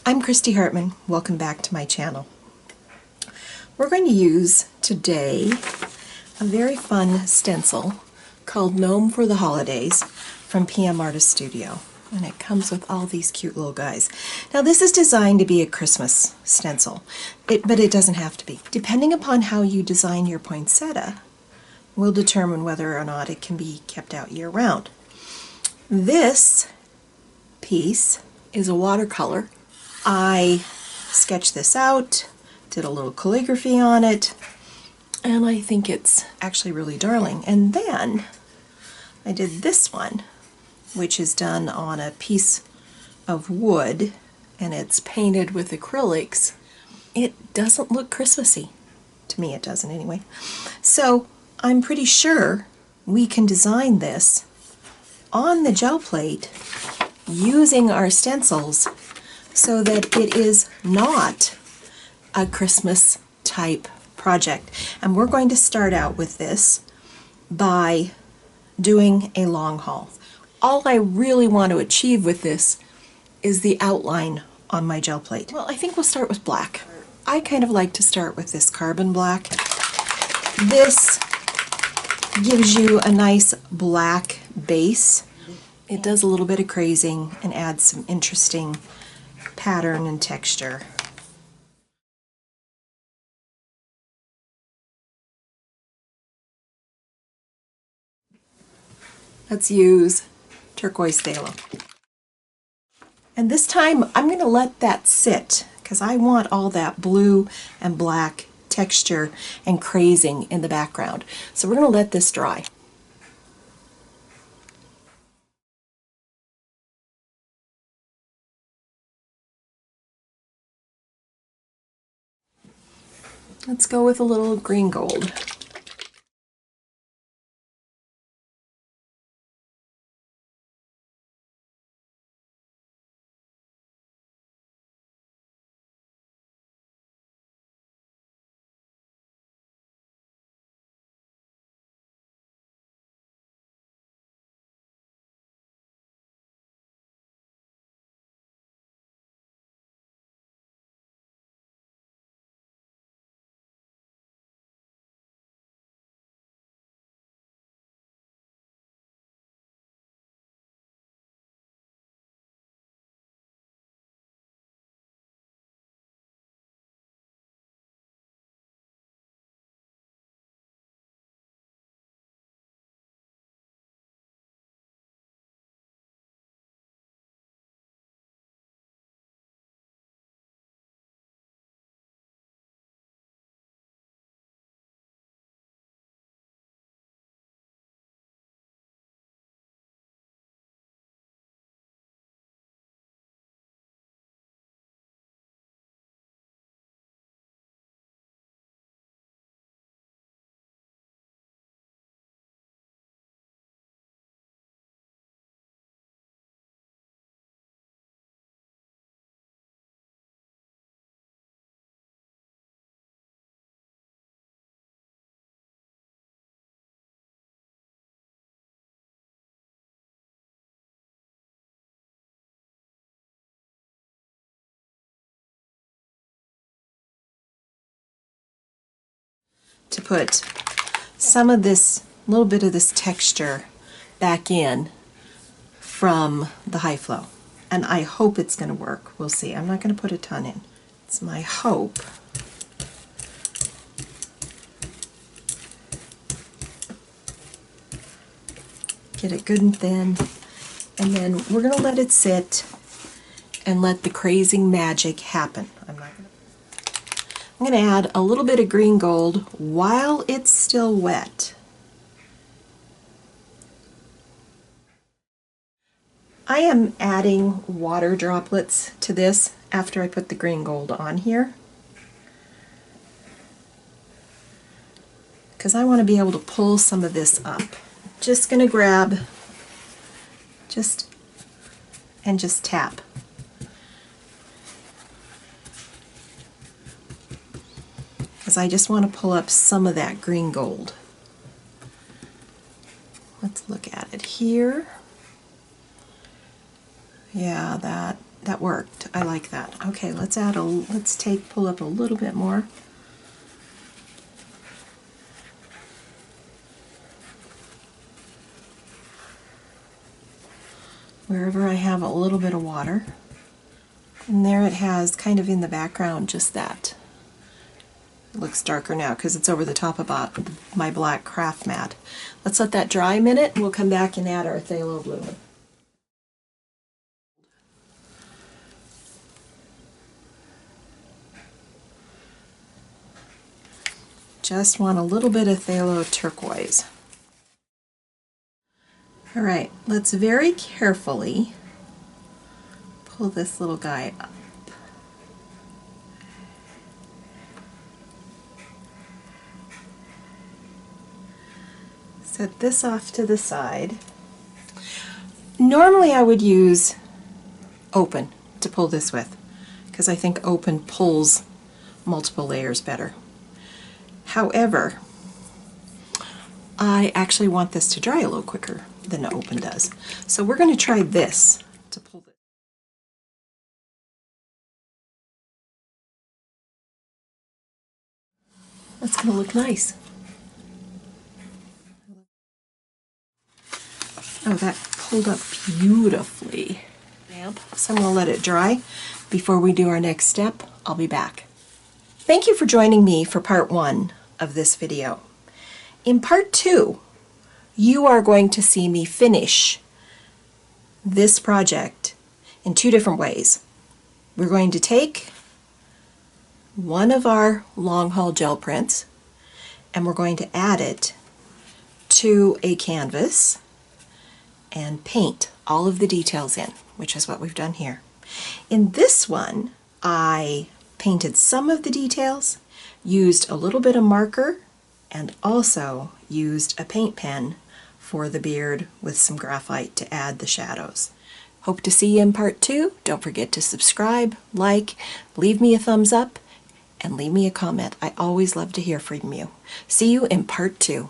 I'm Christy Hartman. Welcome back to my channel. We're going to use today a very fun stencil called Gnome for the Holidays from PM Artist Studio. And it comes with all these cute little guys. Now this is designed to be a Christmas stencil, but it doesn't have to be. Depending upon how you design your poinsettia will determine whether or not it can be kept out year-round. This piece is a watercolor. I sketched this out, did a little calligraphy on it, and I think it's actually really darling. And then I did this one, which is done on a piece of wood, and it's painted with acrylics. It doesn't look Christmassy. To me it doesn't anyway. So I'm pretty sure we can design this on the gel plate using our stencils so that it is not a Christmas type project. And we're going to start out with this by doing a long haul. All I really want to achieve with this is the outline on my gel plate. Well, I think we'll start with black. I kind of like to start with this carbon black. This gives you a nice black base. It does a little bit of crazing and adds some interesting pattern and texture. Let's use turquoise phthalo. And this time I'm going to let that sit because I want all that blue and black texture and crazing in the background. So we're going to let this dry. Let's go with a little green gold. To put some of this, little bit of this texture back in from the high flow. And I hope it's going to work. We'll see. I'm not going to put a ton in. It's my hope. Get it good and thin. And then we're going to let it sit and let the crazing magic happen. I'm going to add a little bit of green gold while it's still wet. I am adding water droplets to this after I put the green gold on here, because I want to be able to pull some of this up. Just going to grab and just tap. Because I just want to pull up some of that green gold. Let's look at it here. Yeah, that that worked. I like that. Okay, let's pull up a little bit more. Wherever I have a little bit of water. And there it has, kind of in the background, just that. It looks darker now because it's over the top of my black craft mat. Let's let that dry a minute and we'll come back and add our phthalo blue. Just want a little bit of phthalo turquoise. All right, let's very carefully pull this little guy up. Set this off to the side. Normally I would use open to pull this with, because I think open pulls multiple layers better. However, I actually want this to dry a little quicker than the open does. So we're going to try this to pull this. That's going to look nice. Oh, that pulled up beautifully. So I'm going to let it dry before we do our next step. I'll be back. Thank you for joining me for part 1 of this video. In part 2, you are going to see me finish this project in 2 different ways. We're going to take one of our long haul gel prints and we're going to add it to a canvas and paint all of the details in, which is what we've done here. In this one, I painted some of the details, used a little bit of marker, and also used a paint pen for the beard with some graphite to add the shadows. Hope to see you in part 2. Don't forget to subscribe, like, leave me a thumbs up, and leave me a comment. I always love to hear from you. See you in part 2.